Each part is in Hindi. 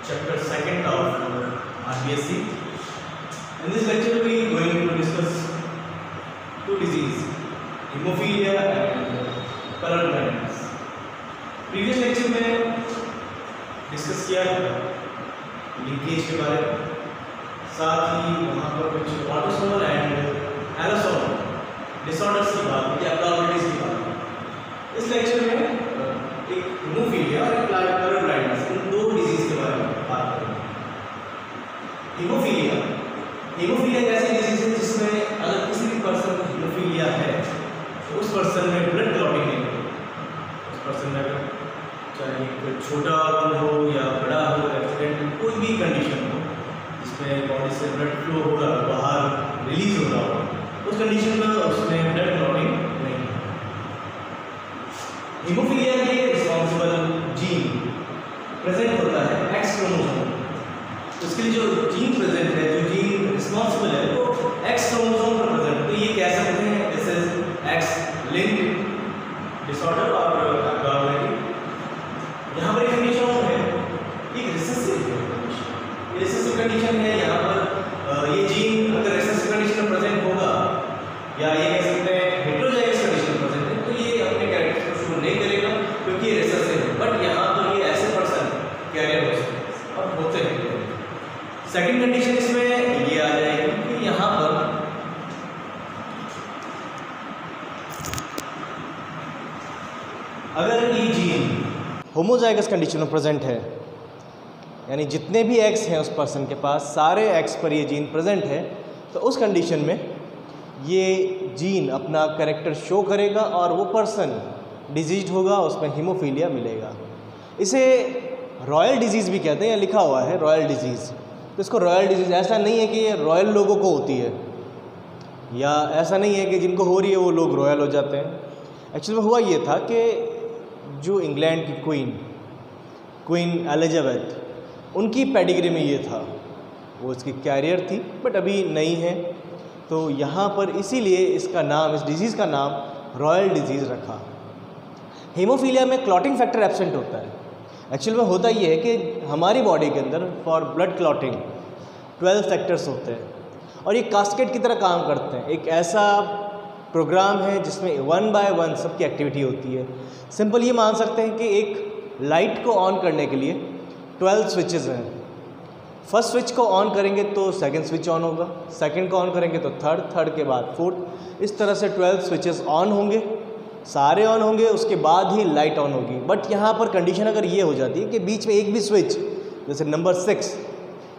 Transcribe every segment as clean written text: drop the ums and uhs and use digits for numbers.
chapter second of RBSc. In this lecture, we are going to discuss two diseases, hemophilia and color blindness. Previous lecture में डिस्कस किया लिंकेज के बारे में, साथ ही वहाँ पर कुछ ऑटोसोमल एंड एलोसोमल डिसऑर्डर्स की बात की, एब्नॉर्मलिटीज की बात की। इस लेक्चर में एक हीमोफीलिया और एक कलर ब्लाइंडनेस, इन दो डिजीज के बारे में बात करेंगे। हीमोफीलिया एक ऐसी डिजीज है जिसमें अगर किसी भी पर्सन को हीमोफीलिया है तो उस पर्सन में ब्लड क्लॉटिंग नहीं होगी। उस पर्सन में अगर चाहे कोई छोटा बंद हो या बड़ा हो, एक्सीडेंट कोई भी कंडीशन हो जिसमें बॉडी से ब्लड फ्लो हो रहा हो, बाहर रिलीज हो रहा हो, उस कंडीशन में उसमें ब्लड क्लॉटिंग नहीं है। हीमोफीलिया के लिए रिस्पॉन्सिबल जीन प्रेजेंट होता है एक्स क्रोमोसोम। उसके लिए जो जीन प्रेजेंट है, जो जीन रिस्पॉन्सिबल है, वो एक्स क्रोमोसोम पर प्रेजेंट है। तो ये कह सकते हैं this is x linked disorder और एब्नॉर्मलिटी। यहाँ पर एक कंडीशन है, एक रिसेसिव कंडीशन है। यहाँ पर ये जीन अगर रिसेसिव कंडीशन में प्रेजेंट होगा या ये कह सकते हैं हेटेरोजाइगस कंडीशन में प्रेजेंट है, तो ये अपने कैरेक्टर को शो नहीं करेगा क्योंकि ये रिसेसिव है। बट यहाँ पर ये ऐसे पर्सन कैरियर हो सकते हैं और होते हैं। सेकंड कंडीशन इसमें ये आ जाएगी कि यहाँ पर अगर ये जीन होमोजाइगस कंडीशन में प्रेजेंट है, यानी जितने भी एक्स हैं उस पर्सन के पास, सारे एक्स पर ये जीन प्रेजेंट है, तो उस कंडीशन में ये जीन अपना कैरेक्टर शो करेगा और वो पर्सन डिजीज होगा, उसमें हीमोफीलिया मिलेगा। इसे रॉयल डिजीज़ भी कहते हैं, या लिखा हुआ है रॉयल डिजीज़। तो इसको रॉयल डिजीज़ ऐसा नहीं है कि ये रॉयल लोगों को होती है, या ऐसा नहीं है कि जिनको हो रही है वो लोग रॉयल हो जाते हैं। एक्चुअली में हुआ ये था कि जो इंग्लैंड की क्वीन एलिजाबेथ, उनकी पेडिग्री में ये था, वो इसकी कैरियर थी बट अभी नहीं है। तो यहाँ पर इसीलिए इसका नाम, इस डिजीज़ का नाम रॉयल डिजीज़ रखा। हीमोफीलिया में क्लॉटिंग फैक्टर एब्सेंट होता है। एक्चुअल में होता ये है कि हमारी बॉडी के अंदर फॉर ब्लड क्लॉटिंग 12 फैक्टर्स होते हैं और ये कास्केड की तरह काम करते हैं। एक ऐसा प्रोग्राम है जिसमें 1 बाय 1 सबकी एक्टिविटी होती है। सिंपल ये मान सकते हैं कि एक लाइट को ऑन करने के लिए 12 स्विचेस हैं। फर्स्ट स्विच को ऑन करेंगे तो सेकंड स्विच ऑन होगा, सेकंड को ऑन करेंगे तो थर्ड के बाद फोर्थ। इस तरह से 12 स्विचेस ऑन होंगे, सारे ऑन होंगे, उसके बाद ही लाइट ऑन होगी। बट यहाँ पर कंडीशन अगर ये हो जाती है कि बीच में एक भी स्विच, जैसे नंबर 6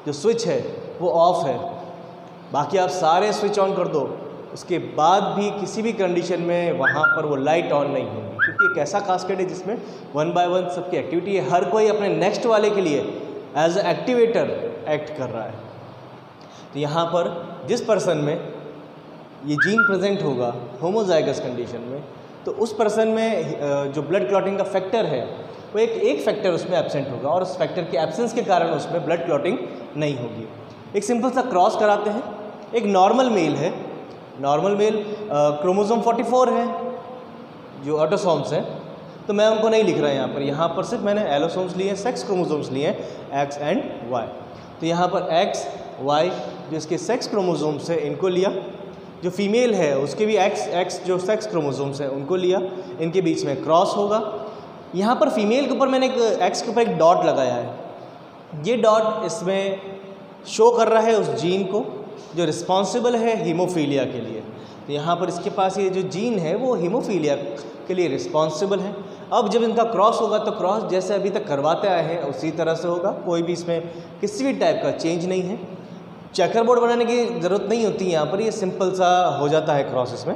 जो स्विच है वो ऑफ है, बाकी आप सारे स्विच ऑन कर दो, उसके बाद भी किसी भी कंडीशन में वहाँ पर वो लाइट ऑन नहीं होगी, क्योंकि एक ऐसा कास्केड है जिसमें 1 बाय 1 सबकी एक्टिविटी है। हर कोई अपने नेक्स्ट वाले के लिए एज ए एक्टिवेटर एक्ट कर रहा है। तो यहाँ पर जिस पर्सन में ये जीन प्रेजेंट होगा होमोजाइगस कंडीशन में, तो उस पर्सन में जो ब्लड क्लॉटिंग का फैक्टर है वो एक फैक्टर उसमें एब्सेंट होगा और उस फैक्टर के एब्सेंस के कारण उसमें ब्लड क्लॉटिंग नहीं होगी। एक सिंपल सा क्रॉस कराते हैं। एक नॉर्मल मेल है, नॉर्मल मेल क्रोमोसोम 44 है जो ऑटोसोम्स हैं, तो मैं उनको नहीं लिख रहा यहाँ पर। यहाँ पर सिर्फ मैंने एलोसोम्स लिए हैं, सेक्स क्रोमोसोम्स लिए हैं, एक्स एंड वाई। तो यहाँ पर एक्स वाई जो इसके सेक्स क्रोमोसोम्स हैं इनको लिया, जो फीमेल है उसके भी एक्स जो सेक्स क्रोमोसोम्स हैं उनको लिया, इनके बीच में क्रॉस होगा। यहाँ पर फीमेल के ऊपर मैंने एक एक्स के ऊपर एक डॉट लगाया है। ये डॉट इसमें शो कर रहा है उस जीन को जो रिस्पॉन्सिबल है हीमोफीलिया के लिए। तो यहाँ पर इसके पास ये जो जीन है वो हीमोफीलिया के लिए रिस्पॉन्सिबल है। अब जब इनका क्रॉस होगा तो क्रॉस जैसे अभी तक करवाते आए हैं उसी तरह से होगा, कोई भी इसमें किसी भी टाइप का चेंज नहीं है। चेकर बोर्ड बनाने की ज़रूरत नहीं होती यहाँ पर, ये सिंपल सा हो जाता है क्रॉस इसमें।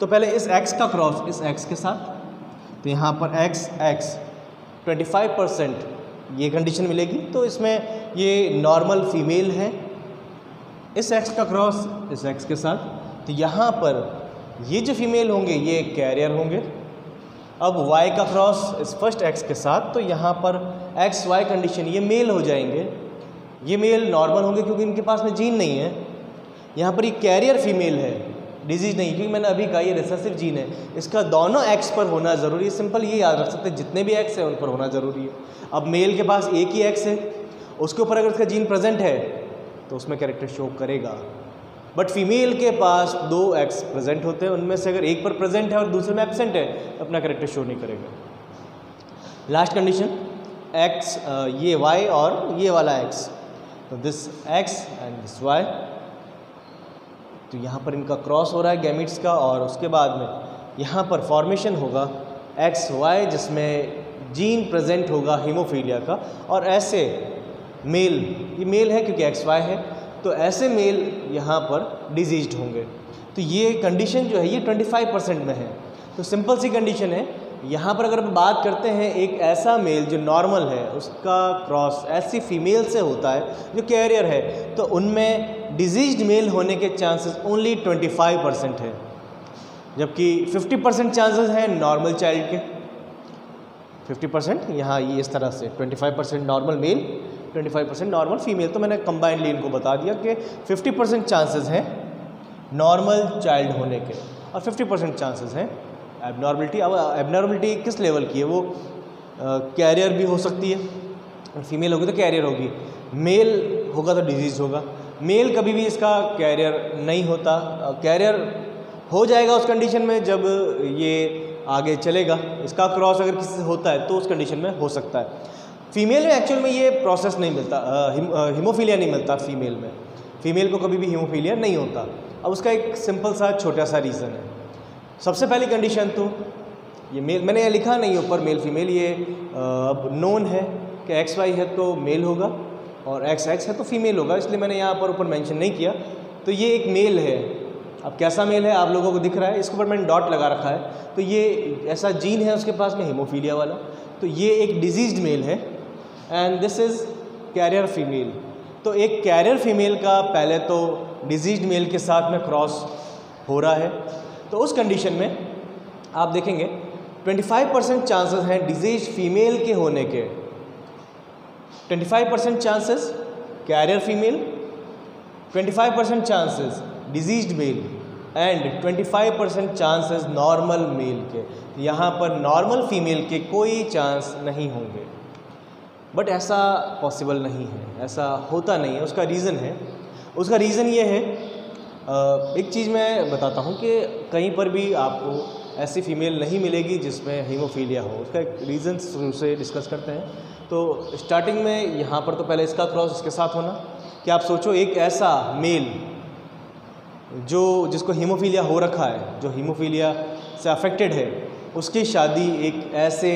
तो पहले इस एक्स का क्रॉस इस एक्स के साथ, तो यहाँ पर एक्स 25% ये कंडीशन मिलेगी, तो इसमें ये नॉर्मल फीमेल है। इस एक्स का क्रॉस इस एक्स के साथ, तो यहाँ पर ये जो फीमेल होंगे ये कैरियर होंगे। अब वाई का क्रॉस इस फर्स्ट एक्स के साथ, तो यहाँ पर एक्स वाई कंडीशन ये मेल हो जाएंगे, ये मेल नॉर्मल होंगे क्योंकि इनके पास में जीन नहीं है। यहाँ पर ये कैरियर फीमेल है, डिजीज़ नहीं, क्योंकि मैंने अभी कहा ये रिसेसिव जीन है, इसका दोनों एक्स पर होना ज़रूरी है। सिंपल ये याद रख सकते हैं जितने भी एक्स हैं उन पर होना ज़रूरी है। अब मेल के पास एक ही एक्स है उसके ऊपर अगर इसका जीन प्रेजेंट है तो उसमें कैरेक्टर शो करेगा। बट फीमेल के पास 2 एक्स प्रेजेंट होते हैं, उनमें से अगर एक पर प्रेजेंट है और दूसरे में एब्सेंट है तो अपना कैरेक्टर शो नहीं करेगा। लास्ट कंडीशन एक्स, ये वाई और ये वाला एक्स, तो this X and this Y, तो यहाँ पर इनका क्रॉस हो रहा है गैमीट्स का, और उसके बाद में यहाँ पर फॉर्मेशन होगा एक्स वाई जिसमें जीन प्रेजेंट होगा हीमोफीलिया का, और ऐसे मेल, ये मेल है क्योंकि एक्स वाई है, तो ऐसे मेल यहाँ पर डिजीज्ड होंगे। तो ये कंडीशन जो है ये 25% में है। तो सिंपल सी कंडीशन है। यहाँ पर अगर हम बात करते हैं एक ऐसा मेल जो नॉर्मल है उसका क्रॉस ऐसी फीमेल से होता है जो कैरियर है, तो उनमें डिजीज्ड मेल होने के चांसेस ओनली 25% है, जबकि 50% चांसेस हैं नॉर्मल चाइल्ड के। 50% यहाँ ये इस तरह से 25% नॉर्मल मेल, 25% नॉर्मल फीमेल। तो मैंने कंबाइंडली इनको बता दिया कि 50% चांसेस हैं नॉर्मल चाइल्ड होने के और 50% चांसेस हैं एबनॉर्मलिटी। अब एबनॉर्मलिटी किस लेवल की है, वो कैरियर भी हो सकती है, फीमेल होगी तो कैरियर होगी, मेल होगा तो डिजीज होगा। मेल कभी भी इसका कैरियर नहीं होता, कैरियर हो जाएगा उस कंडीशन में जब ये आगे चलेगा, इसका क्रॉस अगर किसी से होता है तो उस कंडीशन में हो सकता है। फीमेल में एक्चुअल में ये प्रोसेस नहीं मिलता, हीमोफीलिया नहीं मिलता फीमेल में, फीमेल को कभी भी हीमोफीलिया नहीं होता। अब उसका एक सिंपल सा छोटा सा रीज़न है। सबसे पहली कंडीशन तो ये मेल, मैंने ये लिखा नहीं ऊपर मेल फीमेल, ये अब नोन है कि एक्स वाई है तो मेल होगा और एक्स एक्स है तो फीमेल होगा, इसलिए मैंने यहाँ पर ऊपर मेंशन नहीं किया। तो ये एक मेल है। अब कैसा मेल है आप लोगों को दिख रहा है, इसके ऊपर मैंने डॉट लगा रखा है, तो ये ऐसा जीन है उसके पास में हीमोफीलिया वाला, तो ये एक डिजीज्ड मेल है and this is carrier female. तो एक कैरियर फीमेल का पहले तो डिजीज्ड मेल के साथ में क्रॉस हो रहा है, तो उस कंडीशन में आप देखेंगे 25% चांसेस हैं डिजीज फीमेल के होने के। 25% chances carrier female, 25% chances diseased male and 25% chances normal male के। यहाँ पर नॉर्मल फीमेल के कोई चांस नहीं होंगे, बट ऐसा पॉसिबल नहीं है, ऐसा होता नहीं है। उसका रीज़न है, उसका रीज़न ये है, एक चीज़ मैं बताता हूँ कि कहीं पर भी आपको ऐसी फीमेल नहीं मिलेगी जिसमें हीमोफीलिया हो। उसका एक रीज़न शुरू से डिस्कस करते हैं। तो स्टार्टिंग में यहाँ पर तो पहले इसका क्रॉस इसके साथ होना, कि आप सोचो एक ऐसा मेल जिसको हीमोफीलिया हो रखा है, जो हीमोफीलिया से अफेक्टेड है, उसकी शादी एक ऐसे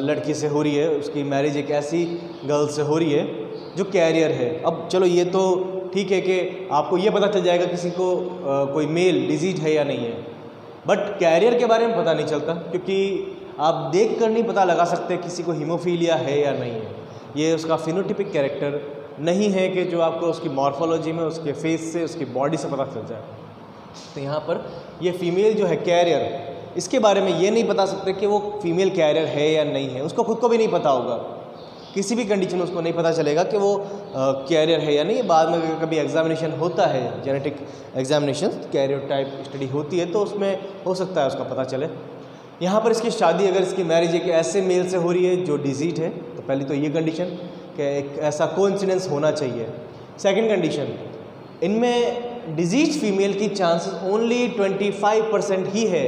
लड़की से हो रही है, उसकी मैरिज एक ऐसी गर्ल से हो रही है जो कैरियर है। अब चलो ये तो ठीक है कि आपको ये पता चल जाएगा किसी को कोई मेल डिजीज है या नहीं है, बट कैरियर के बारे में पता नहीं चलता, क्योंकि आप देख कर नहीं पता लगा सकते किसी को हीमोफीलिया है या नहीं है। ये उसका फिनोटिपिक कैरेक्टर नहीं है कि जो आपको उसकी मॉर्फोलॉजी में उसके फेस से उसकी बॉडी से पता चल जाए। तो यहाँ पर ये फीमेल जो है कैरियर, इसके बारे में ये नहीं बता सकते कि वो फीमेल कैरियर है या नहीं है, उसको खुद को भी नहीं पता होगा, किसी भी कंडीशन में उसको नहीं पता चलेगा कि वो कैरियर है या नहीं। बाद में कभी एग्जामिनेशन होता है, genetic examination, carrier type study होती है, तो उसमें हो सकता है उसका पता चले। यहाँ पर इसकी शादी, अगर इसकी मैरिज एक ऐसे मेल से हो रही है जो डिजीज है, तो पहले तो ये कंडीशन कि एक ऐसा कोइंसिडेंस होना चाहिए। सेकंड कंडीशन, इनमें डिजीज फीमेल की चांसेस ओनली 25% ही है,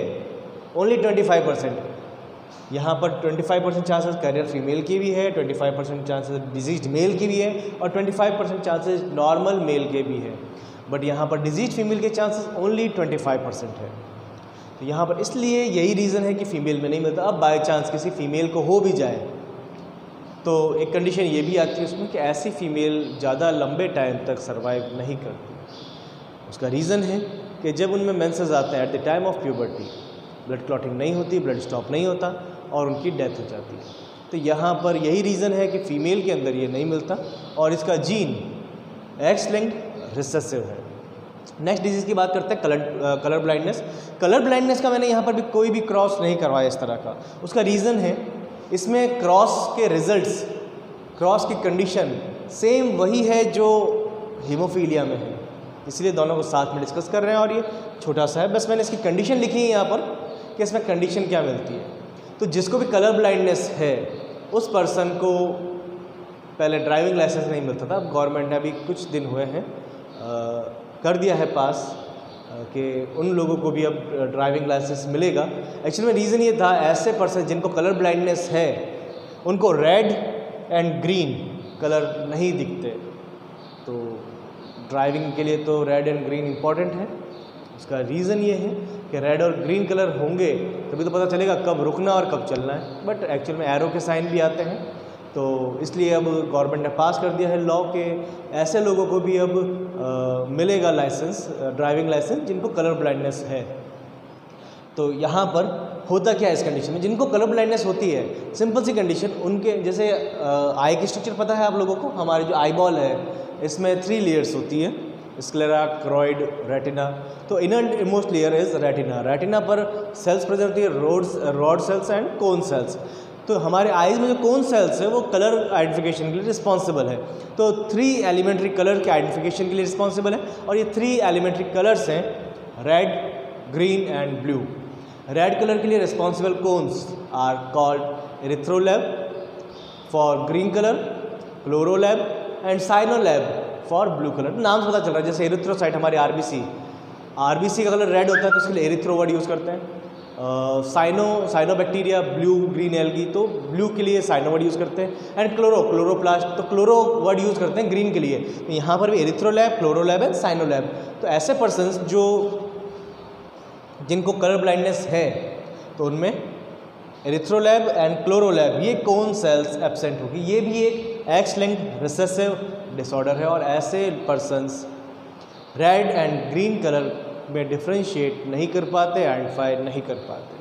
ओनली 25%। यहाँ पर 25% चांसेस कैरियर फीमेल की भी है, 25% चांसेस डिजीज मेल की भी है और 25% चांसेस नॉर्मल मेल के भी है, बट यहाँ पर डिजीज फीमेल के चांसेस ओनली 25% है। तो यहाँ पर इसलिए यही रीज़न है कि फ़ीमेल में नहीं मिलता। अब बाय चांस किसी फ़ीमेल को हो भी जाए तो एक कंडीशन ये भी आती है उसमें कि ऐसी फ़ीमेल ज़्यादा लंबे टाइम तक सर्वाइव नहीं करती। उसका रीज़न है कि जब उनमें मेंसेस आते हैं at the time of puberty, blood clotting नहीं होती, ब्लड स्टॉप नहीं होता और उनकी डेथ हो जाती है। तो यहाँ पर यही रीज़न है कि फ़ीमेल के अंदर ये नहीं मिलता और इसका जीन एक्स लिंक्ड रिसेसिव है। नेक्स्ट डिजीज़ की बात करते हैं कलर ब्लाइंडनेस। कलर ब्लाइंडनेस का मैंने यहाँ पर भी कोई भी क्रॉस नहीं करवाया इस तरह का। उसका रीज़न है इसमें क्रॉस के रिजल्ट्स, क्रॉस की कंडीशन सेम वही है जो हीमोफीलिया में है, इसलिए दोनों को साथ में डिस्कस कर रहे हैं और ये छोटा सा है। बस मैंने इसकी कंडीशन लिखी है यहाँ पर कि इसमें कंडीशन क्या मिलती है। तो जिसको भी कलर ब्लाइंडनेस है उस पर्सन को पहले ड्राइविंग लाइसेंस नहीं मिलता था, अब गवर्नमेंट ने अभी कुछ दिन हुए हैं कर दिया है पास कि उन लोगों को भी अब ड्राइविंग लाइसेंस मिलेगा। एक्चुअली में रीज़न ये था, ऐसे पर्सन जिनको कलर ब्लाइंडनेस है उनको रेड एंड ग्रीन कलर नहीं दिखते, तो ड्राइविंग के लिए तो रेड एंड ग्रीन इम्पॉर्टेंट है। उसका रीज़न ये है कि रेड और ग्रीन कलर होंगे तभी तो पता चलेगा कब रुकना और कब चलना है, बट एक्चुअल में एरो के साइन भी आते हैं, तो इसलिए अब गवर्नमेंट ने पास कर दिया है लॉ के ऐसे लोगों को भी अब मिलेगा लाइसेंस, ड्राइविंग लाइसेंस जिनको कलर ब्लाइंडनेस है। तो यहाँ पर होता क्या है इस कंडीशन में, जिनको कलर ब्लाइंडनेस होती है, सिंपल सी कंडीशन, उनके जैसे आई की स्ट्रक्चर पता है आप लोगों को, हमारे जो आई बॉल है इसमें 3 लेयर्स होती है, स्क्लेरा, क्रोइड, रेटिना। तो inner most layer is retina. Retina पर सेल्स प्रेजेंट होती है, rod sales and cone cells. तो हमारे आईज में जो कोन सेल्स है वो कलर आइडेंटिफिकेशन के लिए रिस्पॉन्सिबल है। तो 3 एलिमेंट्री कलर के आइडेंटिफिकेशन के लिए रिस्पॉन्सिबल है, और ये 3 एलिमेंट्री कलर्स हैं red, green and blue. Red colour के लिए responsible cones are called erythrolabe for green colour, chlorolabe and cyanolabe for blue colour. नाम से पता चल रहा है, जैसे एरिथ्रोसाइट हमारे आरबीसी का कलर रेड होता है तो उसके लिए एरिथ्रो वर्ड यूज़ करते हैं। साइनोबैक्टीरिया ब्लू ग्रीन एल्गी, तो ब्लू के लिए साइनो वर्ड यूज़ करते हैं। एंड क्लोरोप्लास्ट, तो क्लोरो वर्ड यूज़ करते हैं ग्रीन के लिए। तो यहाँ पर भी एरिथ्रोलैब, क्लोरोलैब एंड साइनोलैब। तो ऐसे पर्सन्स जिनको कलर ब्लाइंडनेस है तो उनमें एरिथ्रोलैब एंड क्लोरोलैब ये कोन सेल्स एब्सेंट होगी। ये भी एक एक्स लिंक्ड रिसेसिव डिसऑर्डर है, और ऐसे persons red and green colour में डिफ्रेंशिएट नहीं कर पाते, आइडेंटिफाई नहीं कर पाते।